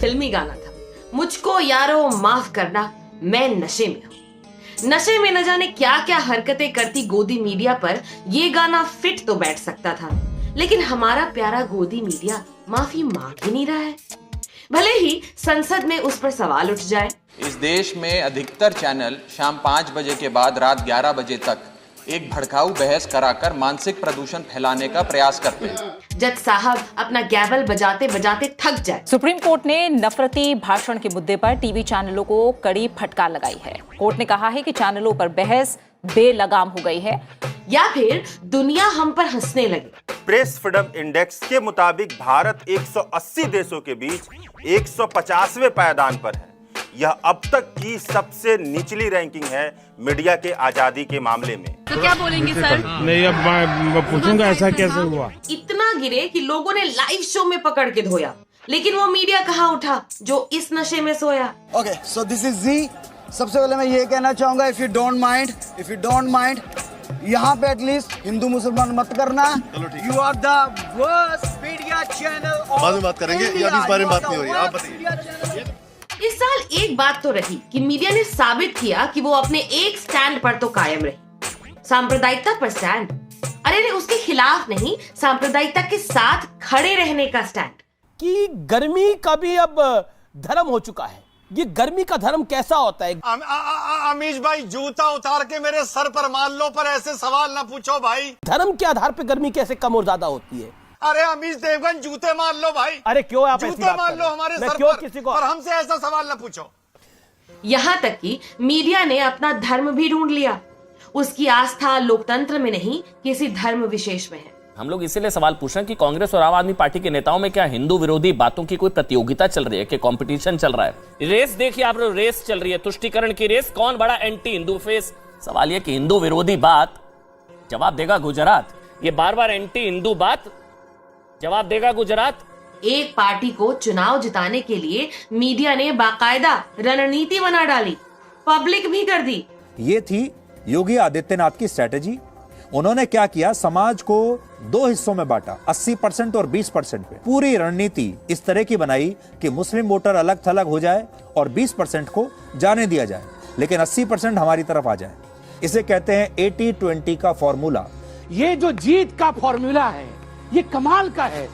फिल्मी गाना था, मुझको यारो माफ करना, मैं नशे में हूँ। नशे में न जाने क्या क्या हरकतें करती गोदी मीडिया पर ये गाना फिट तो बैठ सकता था, लेकिन हमारा प्यारा गोदी मीडिया माफी मांग ही नहीं रहा है, भले ही संसद में उस पर सवाल उठ जाए। इस देश में अधिकतर चैनल शाम 5 बजे के बाद रात 11 बजे तक एक भड़काऊ बहस कराकर मानसिक प्रदूषण फैलाने का प्रयास करते हैं। जज साहब अपना गैवल बजाते बजाते थक जाए। सुप्रीम कोर्ट ने नफरती भाषण के मुद्दे पर टीवी चैनलों को कड़ी फटकार लगाई है। कोर्ट ने कहा है कि चैनलों पर बहस बेलगाम हो गई है या फिर दुनिया हम पर हंसने लगी। प्रेस फ्रीडम इंडेक्स के मुताबिक भारत 180 देशों के बीच 150वें पायदान पर है। यह अब तक की सबसे निचली रैंकिंग है मीडिया के आजादी के मामले में। तो क्या बोलेंगे सर? नहीं, अब मैं पूछूंगा ऐसा कैसे हुआ। इतना गिरे कि लोगों ने लाइव शो में पकड़ के धोया, लेकिन वो मीडिया कहाँ उठा जो इस नशे में सोया। ओके, सो दिस इज जी। सबसे पहले मैं ये कहना चाहूंगा, इफ यू डोंट माइंड, यहाँ पे एटलीस्ट हिंदू मुसलमान मत करना। You are the worst media channel. बाद में बात करेंगे, अभी इस बारे में बात नहीं हो रही, आप बताइए। इस साल एक बात तो रही कि मीडिया ने साबित किया कि वो अपने एक स्टैंड पर तो कायम रही, सांप्रदायिकता पर स्टैंड। अरे उसके खिलाफ नहीं, सांप्रदायिकता के साथ खड़े रहने का स्टैंड। कि गर्मी का भी अब धर्म हो चुका है। ये गर्मी का धर्म कैसा होता है? अमीश भाई, जूता उतार के मेरे सर पर मार लो, पर ऐसे सवाल ना पूछो भाई। धर्म के आधार पे गर्मी कैसे कम और ज्यादा होती है? अरे अमीश देवगन, जूते मार लो भाई। अरे क्यों आप जूते मार लो हमारे सर क्यों पर, किसी को? और हमसे ऐसा सवाल ना पूछो। यहाँ तक कि मीडिया ने अपना धर्म भी ढूंढ लिया। उसकी आस्था लोकतंत्र में नहीं, किसी धर्म विशेष में है। हम लोग इसीलिए सवाल पूछ रहे हैं कि कांग्रेस और आम आदमी पार्टी के नेताओं में क्या हिंदू विरोधी बातों की कोई प्रतियोगिता चल रही है, कि कंपटीशन चल रहा है? रेस देखिए आप लोग, रेस चल रही है, तुष्टीकरण की रेस, कौन बड़ा एंटी हिंदू फेस। सवाल यह कि हिंदू विरोधी बात जवाब देगा गुजरात, ये बार बार एंटी हिंदू बात जवाब देगा गुजरात। एक पार्टी को चुनाव जिताने के लिए मीडिया ने बाकायदा रणनीति बना डाली, पब्लिक भी कर दी। ये थी योगी आदित्यनाथ की स्ट्रेटेजी। उन्होंने क्या किया, समाज को दो हिस्सों में बांटा, 80% और 20% पे। पूरी रणनीति इस तरह की बनाई कि मुस्लिम वोटर अलग थलग हो जाए और 20% को जाने दिया जाए, लेकिन 80% हमारी तरफ आ जाए। इसे कहते हैं 80-20 का फॉर्मूला। ये जो जीत का फॉर्मूला है, ये कमाल का है।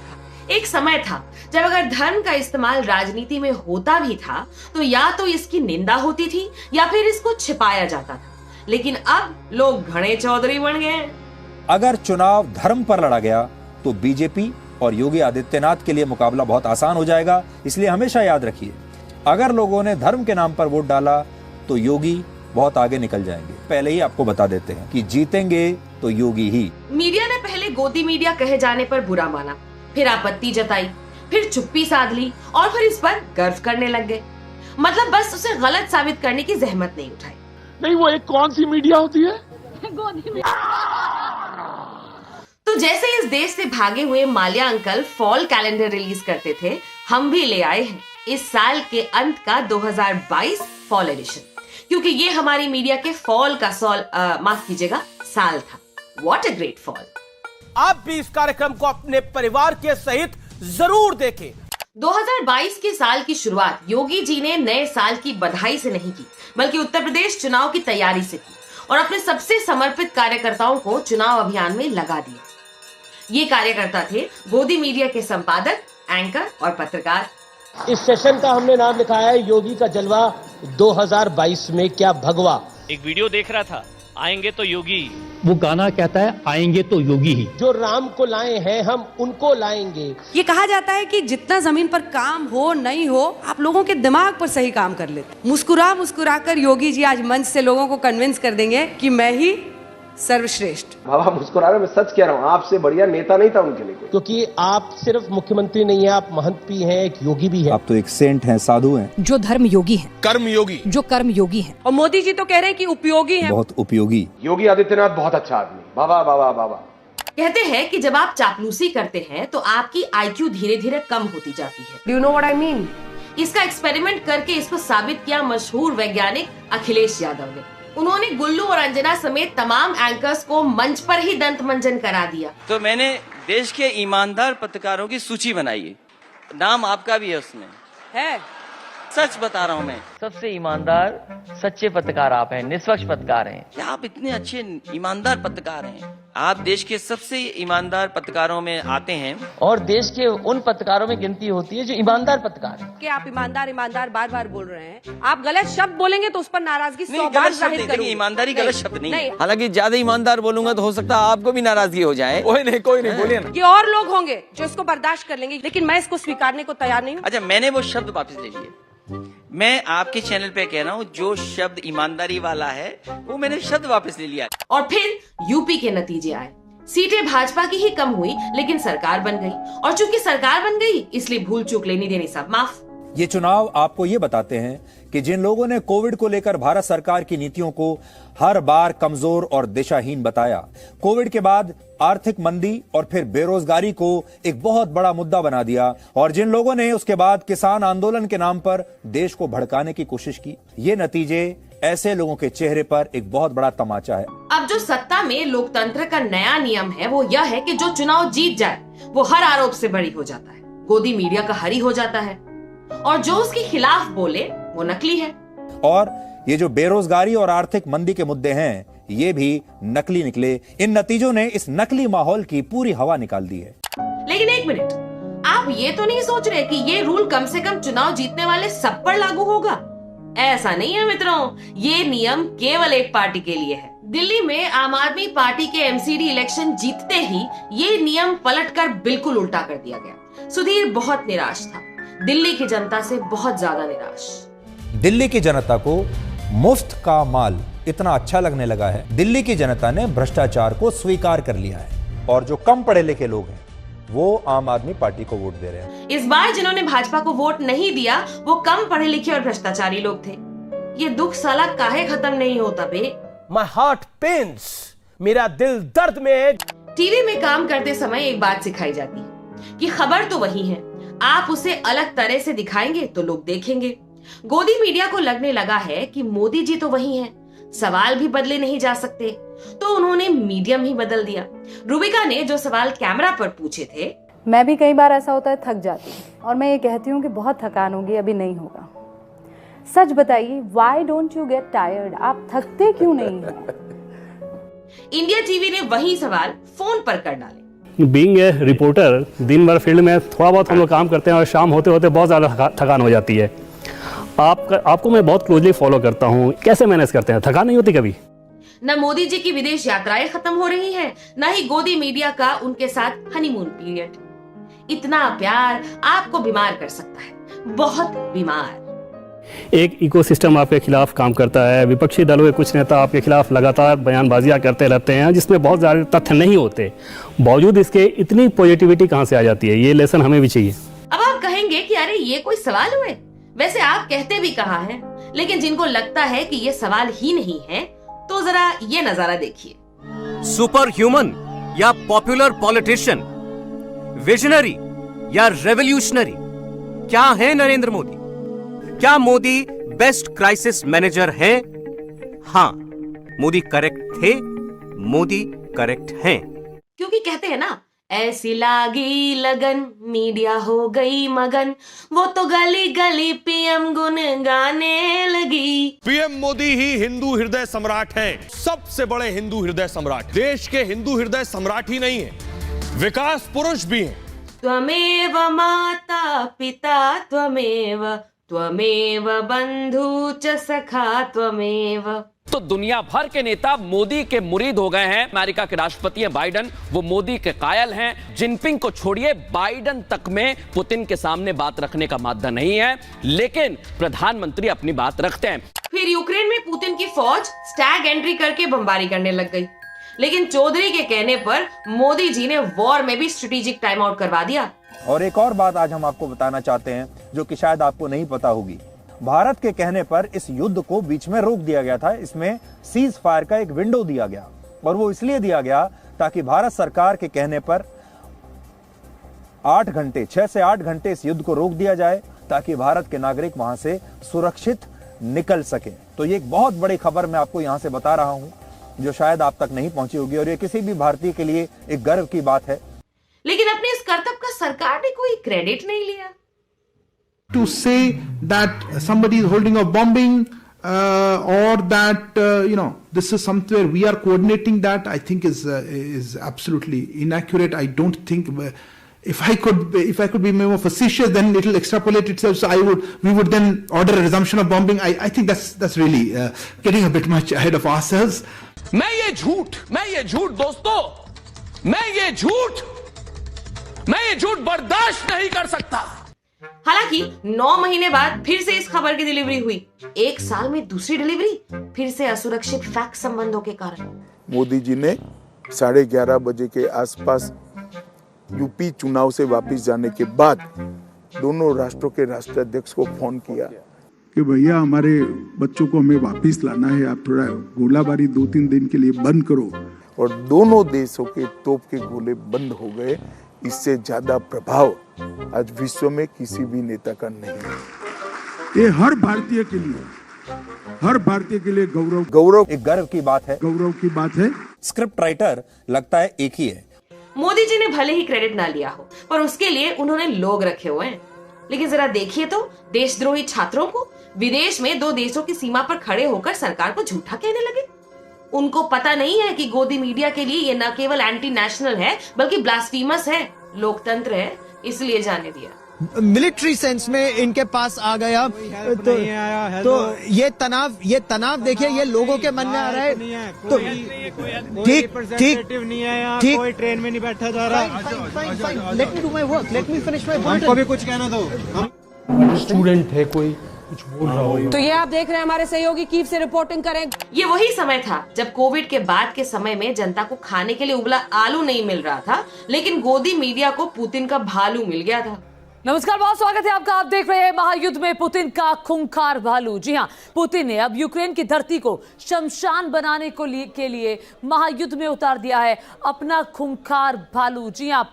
एक समय था जब अगर धर्म का इस्तेमाल राजनीति में होता भी था तो या तो इसकी निंदा होती थी या फिर इसको छिपाया जाता था, लेकिन अब लोग घणे चौधरी बन गए हैं। अगर चुनाव धर्म पर लड़ा गया तो बीजेपी और योगी आदित्यनाथ के लिए मुकाबला बहुत आसान हो जाएगा। इसलिए हमेशा याद रखिए, अगर लोगों ने धर्म के नाम पर वोट डाला तो योगी बहुत आगे निकल जाएंगे। पहले ही आपको बता देते हैं कि जीतेंगे तो योगी ही। मीडिया ने पहले गोदी मीडिया कहे जाने पर बुरा माना, फिर आपत्ति जताई, फिर चुप्पी साध ली और फिर इस पर गर्व करने लग गए। मतलब बस उसे गलत साबित करने की जहमत नहीं उठाई। नहीं, वो एक कौन सी मीडिया होती है? गोदी मीडिया। तो जैसे इस देश से भागे हुए Mallya uncle fall calendar release करते थे, हम भी ले आए हैं इस साल के अंत का 2022 फॉल एडिशन, क्योंकि ये हमारी मीडिया के फॉल का माफ कीजिएगा साल था। What a great fall. आप भी इस कार्यक्रम को अपने परिवार के सहित जरूर देखें। 2022 के साल की शुरुआत योगी जी ने नए साल की बधाई से नहीं की, बल्कि उत्तर प्रदेश चुनाव की तैयारी से की और अपने सबसे समर्पित कार्यकर्ताओं को चुनाव अभियान में लगा दिया। ये कार्यकर्ता थे गोदी मीडिया के संपादक, एंकर और पत्रकार। इस सेशन का हमने नाम लिखा है योगी का जलवा 2022 में क्या भगवा। एक वीडियो देख रहा था, आएंगे तो योगी। वो गाना कहता है आएंगे तो योगी ही। जो राम को लाए हैं हम उनको लाएंगे। ये कहा जाता है कि जितना जमीन पर काम हो नहीं हो, आप लोगों के दिमाग पर सही काम कर लेते। मुस्कुरा कर योगी जी आज मंच से लोगों को कन्विंस कर देंगे कि मैं ही सर्वश्रेष्ठ। बाबा मुस्कुरा रहे, मैं सच कह रहा हूँ, आपसे बढ़िया नेता नहीं था उनके लिए। क्योंकि आप सिर्फ मुख्यमंत्री नहीं है, आप महंत भी हैं, एक योगी भी है। आप तो एक सेंट हैं, साधु हैं, जो धर्म योगी है, कर्म योगी, जो कर्म योगी है। और मोदी जी तो कह रहे हैं कि उपयोगी है, बहुत उपयोगी। योगी आदित्यनाथ बहुत अच्छा आदमी। बाबा बाबा बाबा। कहते हैं कि जब आप चापलूसी करते हैं तो आपकी IQ धीरे धीरे कम होती जाती है। Do you know what I mean? इसका एक्सपेरिमेंट करके इसको साबित किया मशहूर वैज्ञानिक अखिलेश यादव ने। उन्होंने गुल्लू और अंजना समेत तमाम एंकर्स को मंच पर ही दंत मंजन करा दिया। तो मैंने देश के ईमानदार पत्रकारों की सूची बनाई है, नाम आपका भी है उसमें। है। सच बता रहा हूँ मैं। सबसे ईमानदार सच्चे पत्रकार आप हैं, निष्पक्ष पत्रकार हैं। क्या आप इतने अच्छे ईमानदार पत्रकार हैं? आप देश के सबसे ईमानदार पत्रकारों में आते हैं और देश के उन पत्रकारों में गिनती होती है जो ईमानदार पत्रकार हैं। कि आप ईमानदार बार बार बोल रहे हैं। आप गलत शब्द बोलेंगे तो उस पर नाराजगी 100 बार जाहिर करूंगी। ईमानदारी गलत शब्द नहीं। हालांकि ज्यादा ईमानदार बोलूंगा तो हो सकता है आपको भी नाराजगी हो जाए। कोई नहीं बोलिए ना। कि और लोग होंगे जो इसको बर्दाश्त कर लेंगे, लेकिन मैं इसको स्वीकारने को तैयार नहीं हूँ। अच्छा, मैंने वो शब्द वापस ले लिए। मैं आपके चैनल पे कह रहा हूँ जो शब्द ईमानदारी वाला है वो मैंने शब्द वापस ले लिया। और फिर यूपी के नतीजे आए। सीटें भाजपा की ही कम हुई, लेकिन सरकार बन गई। और चूंकि सरकार बन गई, इसलिए भूल चूक लेनी देनी सब माफ। ये चुनाव आपको ये बताते हैं कि जिन लोगों ने कोविड को लेकर भारत सरकार की नीतियों को हर बार कमजोर और दिशाहीन बताया, कोविड के बाद आर्थिक मंदी और फिर बेरोजगारी को एक बहुत बड़ा मुद्दा बना दिया, और जिन लोगों ने उसके बाद किसान आंदोलन के नाम पर देश को भड़काने की कोशिश की, ये नतीजे ऐसे लोगों के चेहरे पर एक बहुत बड़ा तमाचा है। अब जो सत्ता में लोकतंत्र का नया नियम है वो यह है कि जो चुनाव जीत जाए वो हर आरोप से बरी हो जाता है, गोदी मीडिया का हरी हो जाता है, और जो उसके खिलाफ बोले वो नकली है। और ये जो बेरोजगारी और आर्थिक मंदी के मुद्दे हैं, ये भी नकली निकले। इन नतीजों ने इस नकली माहौल की पूरी हवा निकाल दी है। लेकिन एक मिनट, आप ये तो नहीं सोच रहे कि ये रूल कम से कम चुनाव जीतने वाले सब पर लागू होगा? ऐसा नहीं है मित्रों, ये नियम केवल एक पार्टी के लिए है। दिल्ली में आम आदमी पार्टी के एमसीडी इलेक्शन जीतते ही ये नियम पलटकर बिल्कुल उल्टा कर दिया गया। सुधीर बहुत निराश था, दिल्ली की जनता से बहुत ज्यादा निराश। दिल्ली की जनता को मुफ्त का माल इतना अच्छा लगने लगा है, दिल्ली की जनता ने भ्रष्टाचार को स्वीकार कर लिया है, और जो कम पढ़े लिखे लोग हैं वो आम आदमी पार्टी को वोट दे रहे हैं। इस बार जिन्होंने भाजपा को वोट नहीं दिया वो कम पढ़े लिखे और भ्रष्टाचारी लोग थे। ये दुख साला काहे खत्म नहीं होता बे? My heart pains, मेरा दिल दर्द में। टीवी में काम करते समय एक बात सिखाई जाती है कि खबर तो वही है, आप उसे अलग तरह से दिखाएंगे तो लोग देखेंगे। गोदी मीडिया को लगने लगा है कि मोदी जी तो वही हैं, सवाल भी बदले नहीं जा सकते, तो उन्होंने मीडियम ही बदल दिया। रूबिका ने जो सवाल कैमरा पर पूछे थे, मैं भी कई बार ऐसा होता है थक जाती हूँ और मैं ये कहती हूँ कि बहुत थकान होगी, अभी नहीं होगा। सच बताइए, why don't you get tired? आप थकते क्यों नहीं हैं? इंडिया टीवी ने वही सवाल फोन पर कर डाले। बीइंग ए रिपोर्टर, दिन भर फील्ड में थोड़ा बहुत हम लोग काम करते हैं और शाम होते होते बहुत ज़्यादा थकान हो जाती है। आपको मैं बहुत क्लोजली फॉलो करता हूँ, कैसे मैनेज करते हैं? थकान नहीं होती कभी? न मोदी जी की विदेश यात्राएं खत्म हो रही हैं, न ही गोदी मीडिया का उनके साथ हनीमून पीरियड। इतना प्यार आपको बीमार कर सकता है, बहुत बीमार। एक इकोसिस्टम आपके खिलाफ काम करता है, विपक्षी दलों के कुछ नेता आपके खिलाफ लगातार बयानबाजियां करते रहते हैं जिसमें बहुत ज़्यादा तथ्य नहीं होते, बावजूद इसके इतनी पॉजिटिविटी कहाँ से आ जाती है? ये लेसन हमें भी चाहिए। अब आप कहेंगे कि अरे ये कोई सवाल हुए? वैसे आप कहते भी कहाँ हैं, लेकिन जिनको लगता है कि ये सवाल ही नहीं है तो जरा ये नजारा देखिए। सुपर ह्यूमन या पॉपुलर पॉलिटिशियन, विजनरी या रेवोल्यूशनरी, क्या है नरेंद्र मोदी? क्या मोदी बेस्ट क्राइसिस मैनेजर हैं? हाँ, मोदी करेक्ट थे, मोदी करेक्ट हैं। क्योंकि कहते हैं ना, ऐसी लागी लगन मीडिया हो गई मगन, वो तो गली गली पीएम गुन गाने लगी। पीएम मोदी ही हिंदू हृदय सम्राट हैं, सबसे बड़े हिंदू हृदय सम्राट। देश के हिंदू हृदय सम्राट ही नहीं है, विकास पुरुष भी हैं। त्वमेव माता पिता त्वमेव, त्वमेव बंधु च सखा त्वमेव। तो दुनिया भर के नेता मोदी के मुरीद हो गए हैं। अमेरिका के राष्ट्रपति हैं बाइडन, वो मोदी के कायल हैं। जिनपिंग को छोड़िए, बाइडन तक में पुतिन के सामने बात रखने का मादा नहीं है, लेकिन प्रधानमंत्री अपनी बात रखते हैं। फिर यूक्रेन में पुतिन की फौज स्टैग एंट्री करके बमबारी करने लग गई, लेकिन चौधरी के कहने पर मोदी जी ने वॉर में भी स्ट्रेटेजिक टाइम आउट करवा दिया। और एक और बात आज हम आपको बताना चाहते हैं जो कि शायद आपको नहीं पता होगी। भारत के कहने पर इस युद्ध को बीच में रोक दिया गया था। इसमें सीज फायर का एक विंडो दिया गया, और वो इसलिए दिया गया ताकि भारत सरकार के कहने पर 6 से 8 घंटे इस युद्ध को रोक दिया जाए, ताकि भारत के नागरिक वहां से सुरक्षित निकल सके। तो ये एक बहुत बड़ी खबर मैं आपको यहां से बता रहा हूं, जो शायद आप तक नहीं पहुंची होगी, और ये किसी भी भारतीय के लिए एक गर्व की बात है। लेकिन अपने इस करतब का सरकार ने कोई क्रेडिट नहीं लिया। To say that somebody is holding a bombing or that this is somewhere we are coordinating that, I think is absolutely inaccurate. I don't think if I could be more facetious, then it will extrapolate itself. So we would then order a resumption of bombing. I think that's really getting a bit much ahead of ourselves. मैं ये झूठ दोस्तों, मैं ये झूठ बर्दाश्त नहीं कर सकता। हालांकि 9 महीने बाद फिर से इस खबर की डिलीवरी हुई। 1 साल में दूसरी डिलीवरी, फिर से असुरक्षित फैक्स संबंधों के कारण। मोदी जी ने 11:30 बजे के आसपास यूपी चुनाव से वापस जाने के बाद दोनों राष्ट्रों के राष्ट्राध्यक्ष को फोन किया कि भैया हमारे बच्चों को हमें वापस लाना है, आप थोड़ा गोलाबारी 2-3 दिन के लिए बंद करो। और दोनों देशों के तोप के गोले बंद हो गए। इससे ज्यादा प्रभाव आज विश्व में किसी भी नेता का नहीं है। ये हर भारतीय के लिए गौरव एक गर्व की बात है। स्क्रिप्ट राइटर लगता है एक ही है। मोदी जी ने भले ही क्रेडिट ना लिया हो, पर उसके लिए उन्होंने लोग रखे हुए हैं। लेकिन जरा देखिए तो देशद्रोही छात्रों को विदेश में 2 देशों की सीमा पर खड़े होकर सरकार को झूठा कहने लगे। उनको पता नहीं है कि गोदी मीडिया के लिए ये न केवल एंटी नेशनल है बल्कि ब्लास्फेमस है, लोकतंत्र है, इसलिए जाने दिया। मिलिट्री सेंस में इनके पास आ गया तो ये तनाव देखिए, ये लोगों के मन में आ रहा है। तो ठीक कोई ट्रेन में नहीं बैठा जा रहा। Let me do my work, let me finish my work. हमको भी कुछ कहना दो। हम स्टूडेंट है, कोई कुछ बोल रहा हो। तो ये आप देख रहे हैं हमारे सहयोगी कीव से रिपोर्टिंग करें। ये वही समय था जब कोविड के बाद के समय में जनता को खाने के लिए उबला आलू नहीं मिल रहा था, लेकिन गोदी मीडिया को पुतिन का भालू मिल गया था। नमस्कार, बहुत स्वागत है आपका। आप देख रहे हैं महायुद्ध में पुतिन का खूंखार भालू। जी हां, पुतिन ने अब यूक्रेन की धरती को शमशान बनाने के लिए महायुद्ध में उतार दिया है अपना खूंखार भालू। जी हां।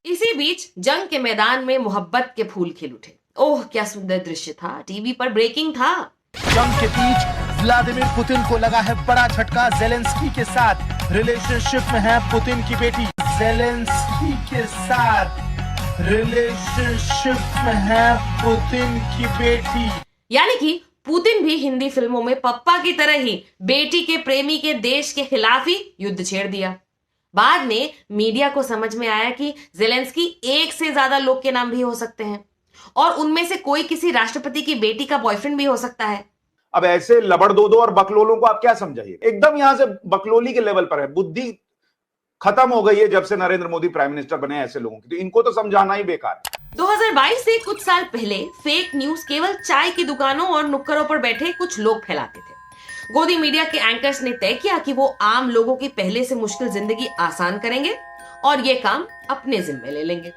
इसी बीच जंग के मैदान में मोहब्बत के फूल खिल उठे। ओह क्या सुंदर दृश्य था, टीवी पर ब्रेकिंग था। जंग के बीच व्लादिमीर पुतिन को लगा है बड़ा झटका। ज़ेलेंस्की के साथ रिलेशनशिप में है पुतिन की बेटी। ज़ेलेंस्की के साथ रिलेशनशिप में है पुतिन की बेटी। यानी कि पुतिन भी हिंदी फिल्मों में पप्पा की तरह ही बेटी के प्रेमी के देश के खिलाफ ही युद्ध छेड़ दिया। बाद में मीडिया को समझ में आया कि ज़ेलेंस्की 1 से ज्यादा लोग के नाम भी हो सकते हैं और उनमें से कोई किसी राष्ट्रपति की बेटी का बॉयफ्रेंड भी हो सकता है। अब ऐसे लबड़दोदो और बकलोलों को आप क्या समझाइए? एकदम यहां से बकलोली के लेवल पर है। बुद्धि खत्म हो गई है जब से नरेंद्र मोदी प्राइम मिनिस्टर बने ऐसे लोगों की, तो इनको तो समझाना ही बेकार है। 2022 से कुछ साल पहले फेक न्यूज केवल चाय की दुकानों और नुक्करों पर बैठे कुछ लोग फैलाते थे। गोदी मीडिया के एंकर्स ने तय किया कि वो आम लोगों की पहले से मुश्किल जिंदगी आसान करेंगे और ये काम अपने जिम्मे ले लेंगे।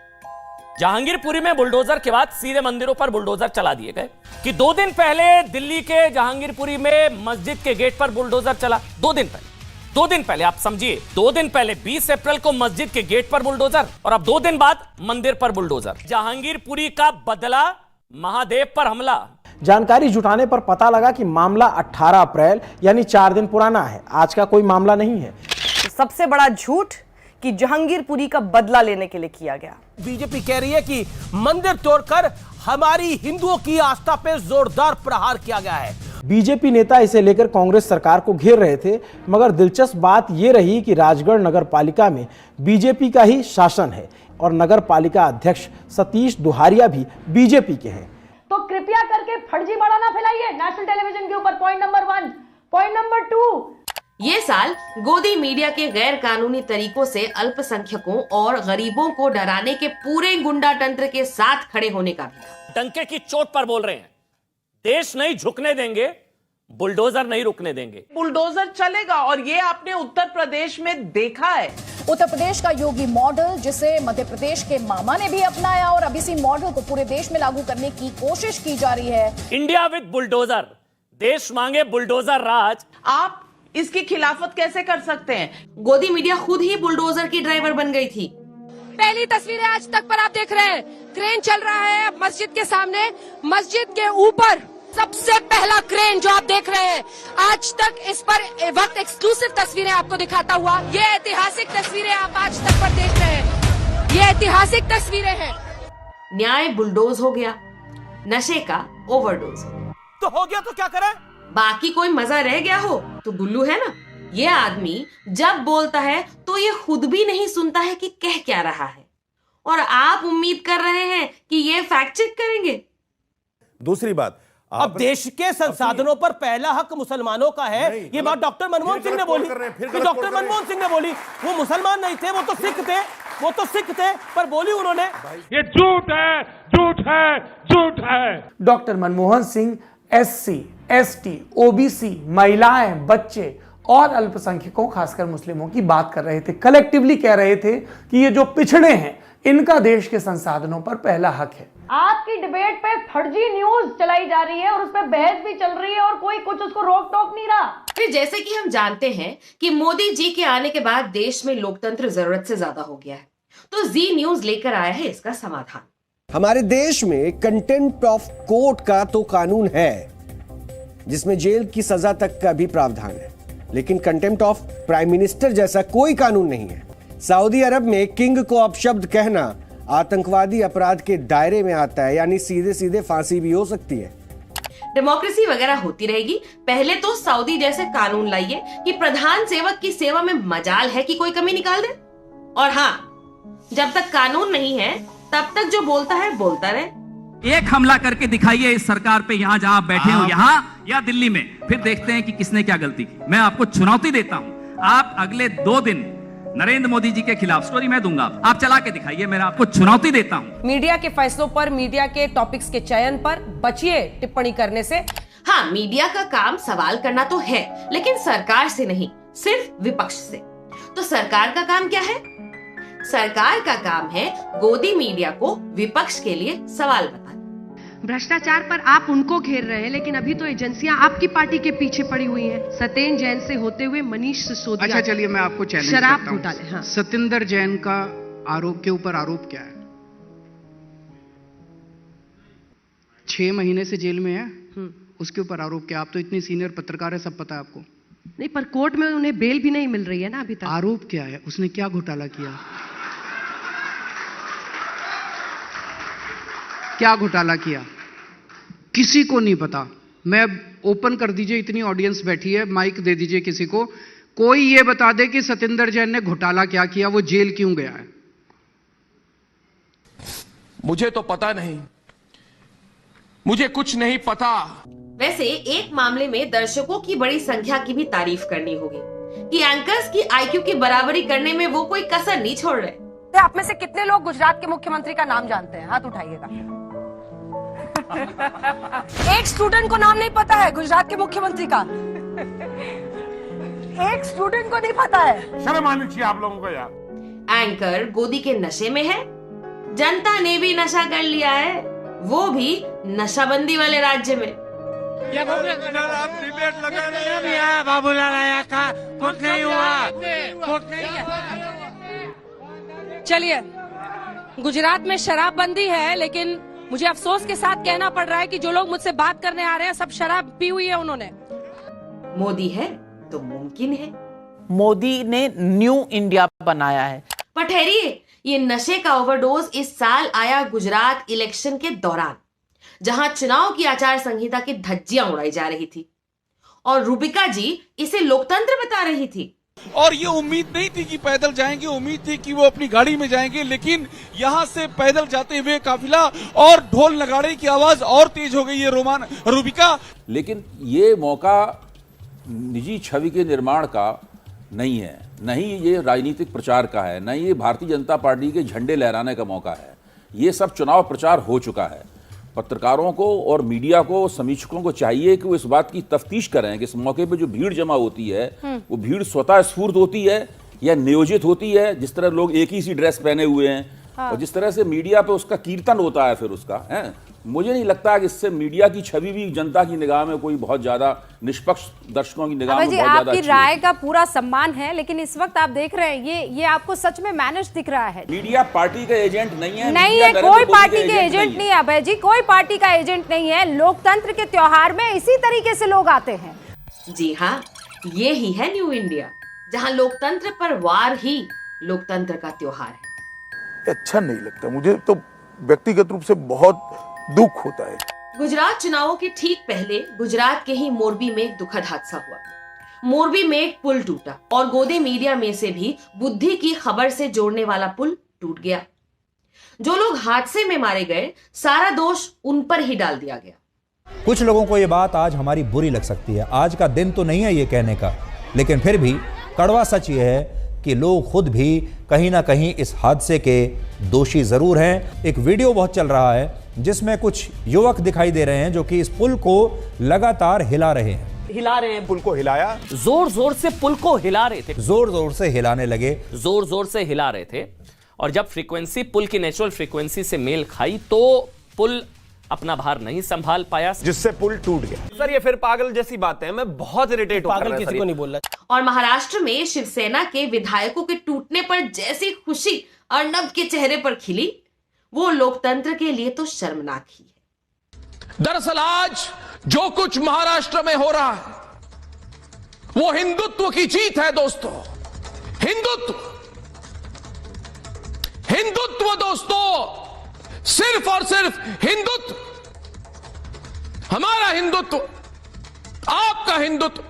जहांगीरपुरी में बुलडोजर के बाद सीधे मंदिरों पर बुलडोजर चला दिए गए कि 2 दिन पहले दिल्ली के जहांगीरपुरी में मस्जिद के गेट पर बुलडोजर चला। 2 दिन पहले आप समझिए, 2 दिन पहले 20 अप्रैल को मस्जिद के गेट पर बुलडोजर और अब 2 दिन बाद मंदिर पर बुलडोजर। जहांगीरपुरी का बदला, महादेव पर हमला। जानकारी जुटाने पर पता लगा कि मामला 18 अप्रैल यानी 4 दिन पुराना है। आज का कोई मामला नहीं है। सबसे बड़ा झूठ कि जहांगीरपुरी का बदला लेने के लिए किया गया। बीजेपी कह रही है कि मंदिर तोड़कर हमारी हिंदुओं की आस्था पे जोरदार प्रहार किया गया है। बीजेपी नेता इसे लेकर कांग्रेस सरकार को घेर रहे थे, मगर दिलचस्प बात यह रही कि राजगढ़ नगर पालिका में बीजेपी का ही शासन है और नगर पालिका अध्यक्ष सतीश दुहारिया भी बीजेपी के हैं। तो कृपया करके फर्जीवाड़ा ना फैलाइए नेशनल टेलीविजन के ऊपर। Point number 1। पॉइंट नंबर 2, ये साल गोदी मीडिया के गैर कानूनी तरीकों से अल्पसंख्यकों और गरीबों को डराने के पूरे गुंडा तंत्र के साथ खड़े होने का भी था। डंके की चोट पर बोल रहे हैं, देश नहीं झुकने देंगे, बुलडोजर नहीं रुकने देंगे। बुलडोजर चलेगा और ये आपने उत्तर प्रदेश में देखा है। उत्तर प्रदेश का योगी मॉडल, जिसे मध्य प्रदेश के मामा ने भी अपनाया और अब इसी मॉडल को पूरे देश में लागू करने की कोशिश की जा रही है। इंडिया विद बुलडोजर, देश मांगे बुलडोजर राज। आप इसकी खिलाफत कैसे कर सकते हैं? गोदी मीडिया खुद ही बुलडोजर की ड्राइवर बन गई थी। पहली तस्वीरें आज तक पर आप देख रहे हैं, क्रेन चल रहा है मस्जिद के सामने। मस्जिद के ऊपर सबसे पहला क्रेन जो आप देख रहे हैं, आज तक इस पर वक्त एक्सक्लूसिव तस्वीरें आपको दिखाता हुआ, ये ऐतिहासिक तस्वीरें आप आज तक पर देख रहे हैं। ये ऐतिहासिक तस्वीरें हैं। न्याय बुलडोज हो गया, नशे का ओवरडोज हो गया। तो हो गया तो क्या करें? बाकी कोई मजा रह गया हो तो गुल्लू है ना। ये आदमी जब बोलता है तो ये खुद भी नहीं सुनता है कि कह क्या रहा है, और आप उम्मीद कर रहे हैं कि ये फैक्ट चेक करेंगे। दूसरी बात, अब देश के संसाधनों पर पहला हक मुसलमानों का है, ये बात डॉक्टर मनमोहन सिंह ने बोली। डॉक्टर मनमोहन सिंह ने बोली, वो मुसलमान नहीं थे, वो तो सिख थे, पर बोली उन्होंने ये झूठ है, झूठ है, झूठ है। Doctor Manmohan Singh SC, ST, OBC, महिलाएं, बच्चे और अल्पसंख्यकों खासकर मुस्लिमों की बात कर रहे थे। कलेक्टिवली कह रहे थे कि ये जो पिछड़े हैं इनका देश के संसाधनों पर पहला हक है। आपकी डिबेट पे फर्जी न्यूज चलाई जा रही है और उस पर बहस भी चल रही है और कोई कुछ उसको रोक टोक नहीं रहा। फिर जैसे कि हम जानते हैं कि मोदी जी के आने के बाद देश में लोकतंत्र जरूरत से ज्यादा हो गया है, तो जी न्यूज लेकर आया है इसका समाधान। हमारे देश में कंटेम्प्ट ऑफ कोर्ट का तो कानून है जिसमें जेल की सजा तक का भी प्रावधान है, लेकिन कंटेम्प्ट ऑफ प्राइम मिनिस्टर जैसा कोई कानून नहीं है। सऊदी अरब में किंग को अपशब्द कहना आतंकवादी अपराध के दायरे में आता है, यानी सीधे सीधे फांसी भी हो सकती है। डेमोक्रेसी वगैरह होती रहेगी, पहले तो सऊदी जैसे कानून लाइए कि प्रधान सेवक की सेवा में मजाल है कि कोई कमी निकाल दे, और हाँ, जब तक कानून नहीं है तब तक जो बोलता है बोलता रहे। एक हमला करके दिखाइए इस सरकार पे, यहां जहां आप बैठे हो, यहां या दिल्ली में, फिर देखते हैं कि किसने क्या गलती की। मैं आपको चुनौती देता हूं, आप अगले 2 दिन नरेंद्र मोदी जी के खिलाफ स्टोरी मैं दूंगा, आप चला के दिखाइए, मैं आपको चुनौती देता हूं। मीडिया के फैसलों पर, मीडिया के टॉपिक्स के चयन पर बचिए टिप्पणी करने से। हाँ, मीडिया का काम सवाल करना तो है, लेकिन सरकार से नहीं, सिर्फ विपक्ष से। तो सरकार का काम क्या है? सरकार का काम है गोदी मीडिया को विपक्ष के लिए सवाल बताना। भ्रष्टाचार पर आप उनको घेर रहे हैं, लेकिन अभी तो एजेंसियां आपकी पार्टी के पीछे पड़ी हुई हैं। सत्येंद्र जैन से होते हुए मनीष सिसोदिया। अच्छा चलिए मैं आपको चैलेंज शराब करता हूं। घोटाले। हाँ। सत्येंद्र जैन का आरोप के ऊपर आरोप क्या है? 6 महीने से जेल में है, उसके ऊपर आरोप क्या? आप तो इतनी सीनियर पत्रकार है, सब पता है आपको। नहीं, पर कोर्ट में उन्हें बेल भी नहीं मिल रही है ना अभी तक। आरोप क्या है? उसने क्या घोटाला किया? क्या घोटाला किया? किसी को नहीं पता। मैं ओपन कर दीजिए, इतनी ऑडियंस बैठी है, माइक दे दीजिए किसी को, कोई ये बता दे कि सत्येंद्र जैन ने घोटाला क्या किया, वो जेल क्यों गया है? मुझे तो पता नहीं, मुझे कुछ नहीं पता। वैसे एक मामले में दर्शकों की बड़ी संख्या की भी तारीफ करनी होगी कि एंकर्स की IQ की बराबरी करने में वो कोई कसर नहीं छोड़ रहे। आप में से कितने लोग गुजरात के मुख्यमंत्री का नाम जानते हैं? हाथ उठाइएगा। एक स्टूडेंट को नाम नहीं पता है गुजरात के मुख्यमंत्री का। एक स्टूडेंट को नहीं पता है। शर्म आनी चाहिए आप लोगों को यार। एंकर गोदी के नशे में है, जनता ने भी नशा कर लिया है, वो भी नशाबंदी वाले राज्य में। बाबूलाल आया था, कुछ नहीं हुआ, कुछ नहीं। चलिए, गुजरात में शराबबंदी है, लेकिन मुझे अफसोस के साथ कहना पड़ रहा है कि जो लोग मुझसे बात करने आ रहे हैं सब शराब पी हुई है उन्होंने। मोदी है तो मुमकिन है। मोदी ने न्यू इंडिया बनाया है। पर ठहरिए, ये नशे का ओवरडोज इस साल आया गुजरात इलेक्शन के दौरान, जहां चुनाव की आचार संहिता की धज्जियां उड़ाई जा रही थी, और रूबिका जी इसे लोकतंत्र बता रही थी। और ये उम्मीद नहीं थी कि पैदल जाएंगे, उम्मीद थी कि वो अपनी गाड़ी में जाएंगे, लेकिन यहाँ से पैदल जाते हुए काफिला और ढोल नगाड़े की आवाज और तेज हो गई है। रूबिका, लेकिन ये मौका निजी छवि के निर्माण का नहीं है, नहीं ये राजनीतिक प्रचार का है, नहीं ये भारतीय जनता पार्टी के झंडे लहराने का मौका है। ये सब चुनाव प्रचार हो चुका है। पत्रकारों को और मीडिया को, समीक्षकों को चाहिए कि वो इस बात की तफ्तीश करें कि इस मौके पे जो भीड़ जमा होती है वो भीड़ स्वतः स्फूर्त होती है या नियोजित होती है, जिस तरह लोग एक ही सी ड्रेस पहने हुए हैं। हाँ। और जिस तरह से मीडिया पे उसका कीर्तन होता है फिर उसका है, मुझे नहीं लगता कि इससे मीडिया की छवि भी जनता की निगाह में कोई बहुत ज्यादा निष्पक्ष, दर्शकों की निगाह में बहुत ज्यादा आपकी राय का पूरा सम्मान है, लेकिन इस वक्त आप देख रहे हैं ये आपको सच में मैनेज दिख रहा है। मीडिया पार्टी का एजेंट नहीं है। नहीं है, कोई पार्टी के एजेंट नहीं है अभय जी, कोई पार्टी का एजेंट नहीं है। लोकतंत्र के त्योहार में इसी तरीके से लोग आते हैं। जी हाँ, ये ही है न्यू इंडिया, जहाँ लोकतंत्र पर वार ही लोकतंत्र का त्योहार है। अच्छा नहीं लगता। मुझे तो व्यक्तिगत रूप से बहुत दुख होता है। गुजरात चुनावों के ठीक पहले गुजरात के ही मोरबी में एक दुखद हादसा हुआ। मोरबी में एक पुल टूटा और गोदी मीडिया में से भी बुद्धि की खबर से जोड़ने वाला पुल टूट गया। जो लोग हादसे में मारे गए, सारा दोष उन पर ही डाल दिया गया। कुछ लोगों को यह बात आज हमारी बुरी लग सकती है। आज का दिन तो नहीं है ये कहने का, लेकिन फिर भी कड़वा सच ये है कि लोग खुद भी कहीं ना कहीं इस हादसे के दोषी जरूर हैं। एक वीडियो बहुत चल रहा है जिसमें कुछ युवक दिखाई दे रहे हैं जो कि इस पुल को लगातार हिला रहे हैं। पुल को हिलाया, जोर जोर से पुल को हिला रहे थे, जोर जोर से हिलाने लगे, जोर जोर से हिला रहे थे। और जब फ्रीक्वेंसी पुल की नेचुरल फ्रीक्वेंसी से मेल खाई तो पुल अपना भार नहीं संभाल पाया, जिससे पुल टूट गया। सर ये फिर पागल जैसी बात है, मैं बहुत इरिटेट हूं। पागल किसी को नहीं बोल रहा। और महाराष्ट्र में शिवसेना के विधायकों के टूटने पर जैसी खुशी अर्नब के चेहरे पर खिली, वो लोकतंत्र के लिए तो शर्मनाक ही है। दरअसल आज जो कुछ महाराष्ट्र में हो रहा है वो हिंदुत्व की जीत है दोस्तों। हिंदुत्व दोस्तों, सिर्फ और सिर्फ हिंदुत्व, हमारा हिंदुत्व, आपका हिंदुत्व।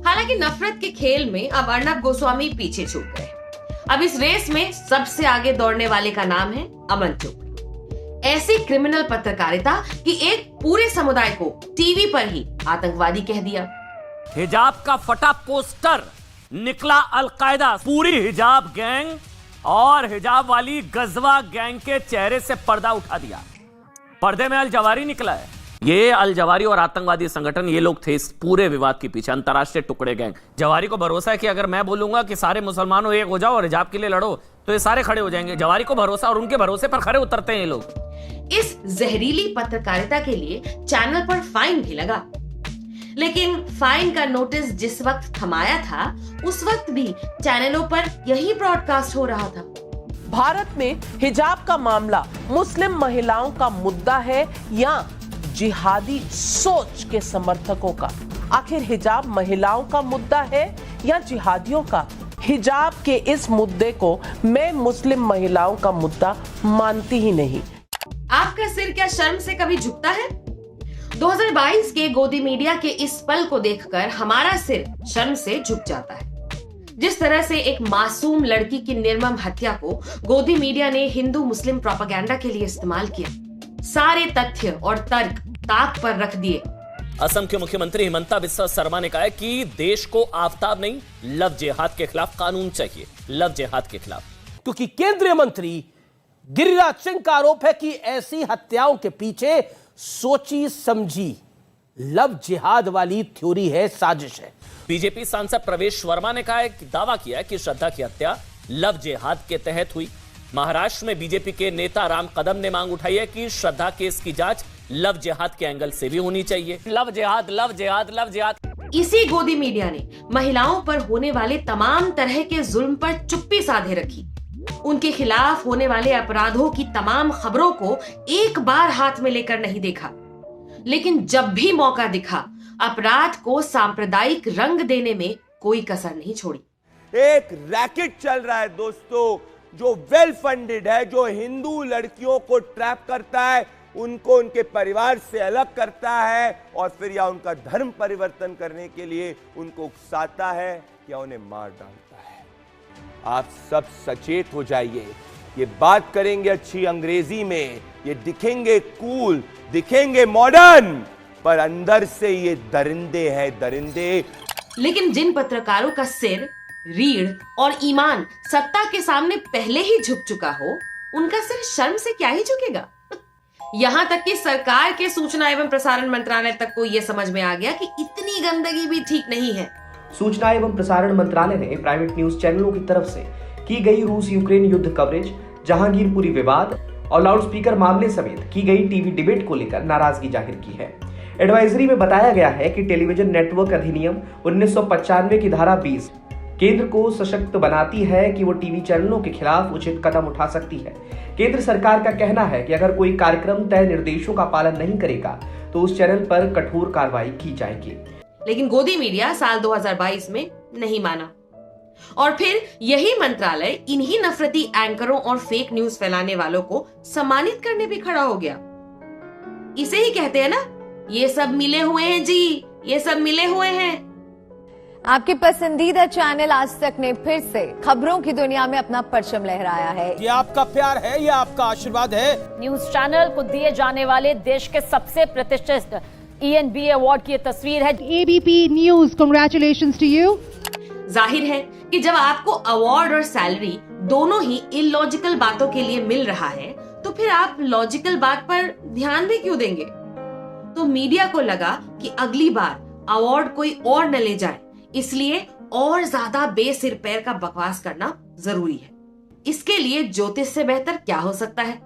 हालांकि नफरत के खेल में अब अर्नब गोस्वामी पीछे छूट गए। अब इस रेस में सबसे आगे दौड़ने वाले का नाम है अमन चोपड़ा। ऐसी क्रिमिनल पत्रकारिता कि एक पूरे समुदाय को टीवी पर ही आतंकवादी कह दिया। हिजाब का फटा पोस्टर निकला अलकायदा, पूरी हिजाब गैंग और हिजाब वाली गजवा गैंग के चेहरे से पर्दा उठा दिया। पर्दे में अल जवारी निकला है। ये अल जवारी और आतंकवादी संगठन, ये लोग थे इस पूरे विवाद के पीछे, अंतरराष्ट्रीय टुकड़े गैंग। जवारी को भरोसा है कि अगर मैं बोलूंगा कि सारे मुसलमानों एक हो जाओ और हिजाब के लिए लड़ो तो ये सारे खड़े हो जाएंगे। जवारी को भरोसा, और उनके भरोसे पर खड़े उतरते हैं ये लोग। इस जहरीली पत्रकारिता के लिए चैनल पर फाइन भी लगा, लेकिन फाइन का नोटिस जिस वक्त थमाया था उस वक्त भी चैनलों पर यही ब्रॉडकास्ट हो रहा था। भारत में हिजाब का मामला मुस्लिम महिलाओं का मुद्दा है या जिहादी सोच के समर्थकों का? आखिर हिजाब महिलाओं का मुद्दा है या जिहादियों का? हिजाब के इस मुद्दे को मैं मुस्लिम महिलाओं का मुद्दा मानती ही नहीं। आपका सिर क्या शर्म से कभी झुकता है? 2022 के गोदी मीडिया के इस पल को देखकर हमारा सिर शर्म से झुक जाता है। जिस तरह से एक मासूम लड़की की निर्मम हत्या को गोदी मीडिया ने हिंदू मुस्लिम प्रोपेगेंडा के लिए इस्तेमाल किया, सारे तथ्य और तर्क ताक पर रख दिए। असम के मुख्यमंत्री हिमंता बिस्वा शर्मा ने कहा है कि देश को आफताब नहीं, लव जिहाद के खिलाफ कानून चाहिए, लव जिहाद के खिलाफ। क्योंकि केंद्रीय मंत्री गिरिराज सिंह का आरोप है कि ऐसी हत्याओं के पीछे सोची समझी लव जिहाद वाली थ्योरी है, साजिश है। बीजेपी सांसद प्रवेश वर्मा ने कहा है कि दावा किया है कि श्रद्धा की हत्या लव जिहाद के तहत हुई। महाराष्ट्र में बीजेपी के नेता राम कदम ने मांग उठाई है कि श्रद्धा केस की जांच लव जिहाद के एंगल से भी होनी चाहिए। लव जिहाद, लव जिहाद, लव जिहाद। इसी गोदी मीडिया ने महिलाओं पर होने वाले तमाम तरह के जुल्म पर चुप्पी साधे रखी। उनके खिलाफ होने वाले अपराधों की तमाम खबरों को एक बार हाथ में लेकर नहीं देखा, लेकिन जब भी मौका दिखा अपराध को सांप्रदायिक रंग देने में कोई कसर नहीं छोड़ी। एक रैकेट चल रहा है दोस्तों, जो वेल फंडेड है, जो हिंदू लड़कियों को ट्रैप करता है, उनको उनके परिवार से अलग करता है और फिर या उनका धर्म परिवर्तन करने के लिए उनको उकसाता है या उन्हें मार डालता है। आप सब सचेत हो जाइए। ये बात करेंगे अच्छी अंग्रेजी में, ये दिखेंगे कूल, दिखेंगे मॉडर्न, पर अंदर से ये दरिंदे हैं, दरिंदे। लेकिन जिन पत्रकारों का सिर, रीढ़ और ईमान सत्ता के सामने पहले ही झुक चुका हो, उनका सिर शर्म से क्या ही झुकेगा। यहां तक कि सरकार के सूचना एवं प्रसारण मंत्रालय तक को यह समझ में आ गया कि इतनी गंदगी भी ठीक नहीं है। सूचना एवं प्रसारण मंत्रालय ने प्राइवेट न्यूज चैनलों की तरफ से की गई रूस यूक्रेन युद्ध कवरेज, जहांगीरपुरी विवाद और लाउडस्पीकर मामले समेत की गई टीवी डिबेट को लेकर नाराजगी जाहिर की है। एडवाइजरी में बताया गया है कि टेलीविजन नेटवर्क अधिनियम 1995 की धारा 20 केंद्र को सशक्त बनाती है कि वो टीवी चैनलों के खिलाफ उचित कदम उठा सकती है। केंद्र सरकार का कहना है कि अगर कोई कार्यक्रम तय निर्देशों का पालन नहीं करेगा तो उस चैनल पर कठोर कार्रवाई की जाएगी। लेकिन गोदी मीडिया साल 2022 में नहीं माना। और फिर यही मंत्रालय इन्हीं नफरती एंकरों और फेक न्यूज फैलाने वालों को सम्मानित करने भी खड़ा हो गया। इसे ही कहते हैं ना, ये सब मिले हुए हैं जी, ये सब मिले हुए हैं। आपके पसंदीदा चैनल आज तक ने फिर से खबरों की दुनिया में अपना परचम लहराया है। ये आपका प्यार है, ये आपका आशीर्वाद है। न्यूज चैनल को दिए जाने वाले देश के सबसे प्रतिष्ठित ENB अवार्ड की तस्वीर है। ABP news, congratulations to you. जाहिर है कि जब आपको अवार्ड और सैलरी दोनों ही इलॉजिकल बातों के लिए मिल रहा है, तो फिर आप लॉजिकल बात पर ध्यान भी क्यों देंगे? तो मीडिया को लगा कि अगली बार अवार्ड कोई और न ले जाए, इसलिए और ज्यादा बेसिर पैर का बकवास करना जरूरी है। इसके लिए ज्योतिष से बेहतर क्या हो सकता है?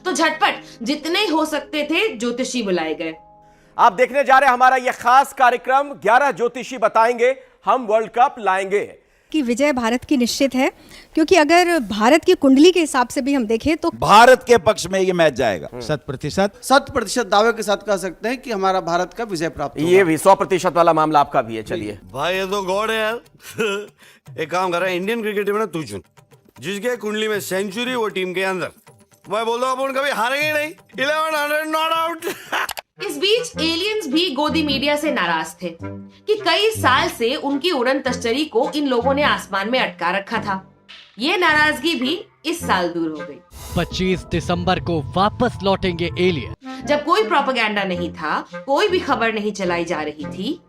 तो झटपट जितने हो सकते थे ज्योतिषी बुलाए गए। आप देखने जा रहे हैं हमारा यह खास कार्यक्रम 11 ज्योतिषी बताएंगे हम वर्ल्ड कप लाएंगे। कि विजय भारत की निश्चित है, क्योंकि अगर भारत की कुंडली के हिसाब से भी हम देखें तो भारत के पक्ष में ये मैच जाएगा। 100% दावे के साथ कह सकते हैं कि हमारा भारत का विजय प्राप्त होगा। ये भी 100% वाला मामला आपका भी है। चलिए भाई ये तो गॉड है यार। एक काम कर रहा है, इंडियन क्रिकेट टीम में तू चुन, जिसके कुंडली में सेंचुरी वो टीम के अंदर। मैं बोलता हूँ अपन कभी हारेंगे नहीं। 1100 नॉट आउट। इस बीच एलियंस भी गोदी मीडिया से नाराज थे कि कई साल से उनकी उड़न तश्तरी को इन लोगों ने आसमान में अटका रखा था। ये नाराजगी भी इस साल दूर हो गई। 25 दिसंबर को वापस लौटेंगे एलियन। जब कोई प्रोपेगेंडा नहीं था, कोई भी खबर नहीं चलाई जा रही थी,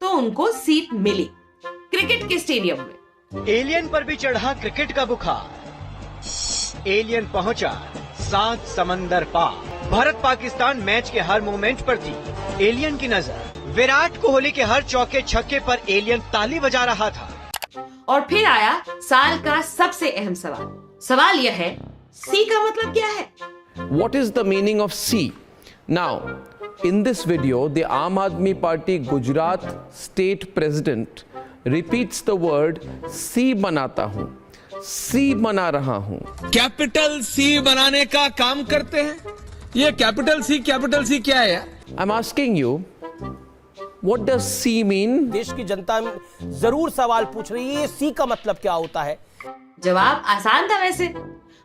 तो उनको सीट मिली क्रिकेट के स्टेडियम में। एलियन पर भी चढ़ा क्रिकेट का बुखार। एलियन पहुंचा 7 समंदर पार। भारत पाकिस्तान मैच के हर मोमेंट पर थी एलियन की नजर। विराट कोहली के हर चौके छक्के पर एलियन ताली बजा रहा था। और फिर आया साल का सबसे अहम सवाल। सवाल यह है, सी का मतलब क्या है? What is the meaning of C? Now, in this video, the Aam Aadmi Party Gujarat State President repeats the word C बनाता हूं, C बना रहा हूं। कैपिटल सी बनाने का काम करते हैं। ये कैपिटल सी क्या है? I'm asking you, what does C mean? देश की जनता जरूर सवाल पूछ रही है, सी का मतलब क्या होता है? जवाब आसान था वैसे,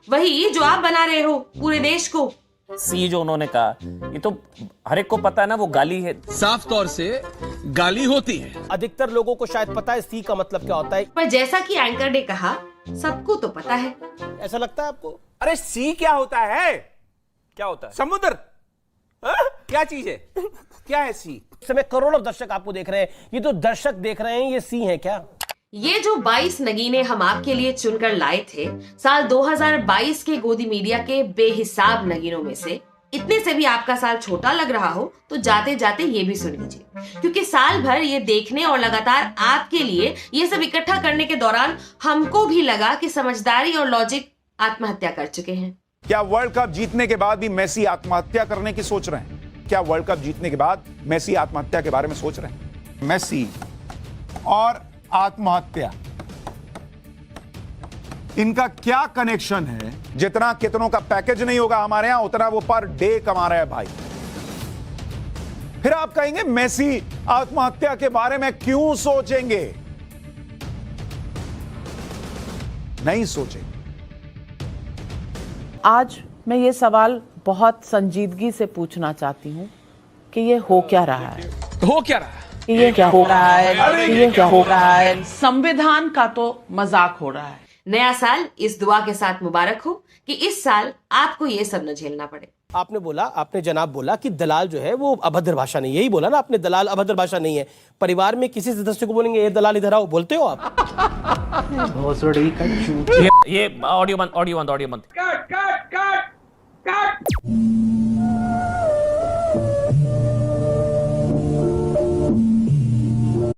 वही जो आप बना रहे हो पूरे देश को। सी जो उन्होंने कहा, ये तो हर एक को पता है ना, वो गाली है। साफ तौर से गाली होती है। अधिकतर लोगों को शायद पता है सी का मतलब क्या होता है, पर जैसा कि एंकर ने कहा, सबको तो पता है। ऐसा लगता है आपको? अरे सी क्या होता है? क्या होता है? समुद्र। क्या चीज है? क्या है सी? इस समय करोड़ों दर्शक आपको देख रहे हैं। ये तो दर्शक देख रहे हैं, ये सी है क्या? ये जो 22 नगीने हम आपके लिए चुनकर लाए थे, साल 2022 के गोदी मीडिया के बेहिसाब नगीनों में से इतने से भी आपका साल छोटा लग रहा हो, तो जाते जाते ये भी सुन लीजिए, क्योंकि साल भर ये देखने और लगातार आपके लिए ये सब इकट्ठा करने के दौरान हमको भी लगा कि समझदारी और लॉजिक आत्महत्या कर चुके हैं। क्या वर्ल्ड कप जीतने के बाद भी मेसी आत्महत्या करने की सोच रहे हैं? क्या वर्ल्ड कप जीतने के बाद मेसी आत्महत्या के बारे में सोच रहे हैं? मेसी और आत्महत्या, इनका क्या कनेक्शन है? जितना कितनों का पैकेज नहीं होगा हमारे यहां, उतना वो पर डे कमा रहे हैं भाई। फिर आप कहेंगे मेसी आत्महत्या के बारे में क्यों सोचेंगे? नहीं सोचेंगे। आज मैं ये सवाल बहुत संजीदगी से पूछना चाहती हूँ कि ये हो क्या रहा है? हो क्या रहा है? ये क्या हो रहा है? ये क्या हो रहा है? संविधान का तो मजाक हो रहा है। नया साल इस दुआ के साथ मुबारक हो कि इस साल आपको ये सब न झेलना पड़े। आपने जनाब बोला कि दलाल जो है वो अभद्र भाषा नहीं है। यही बोला ना आपने, दलाल अभद्र भाषा नहीं है। परिवार में किसी सदस्य को बोलेंगे ये दलाल इधर आओ, बोलते हो आप? ये ऑडियो बंद।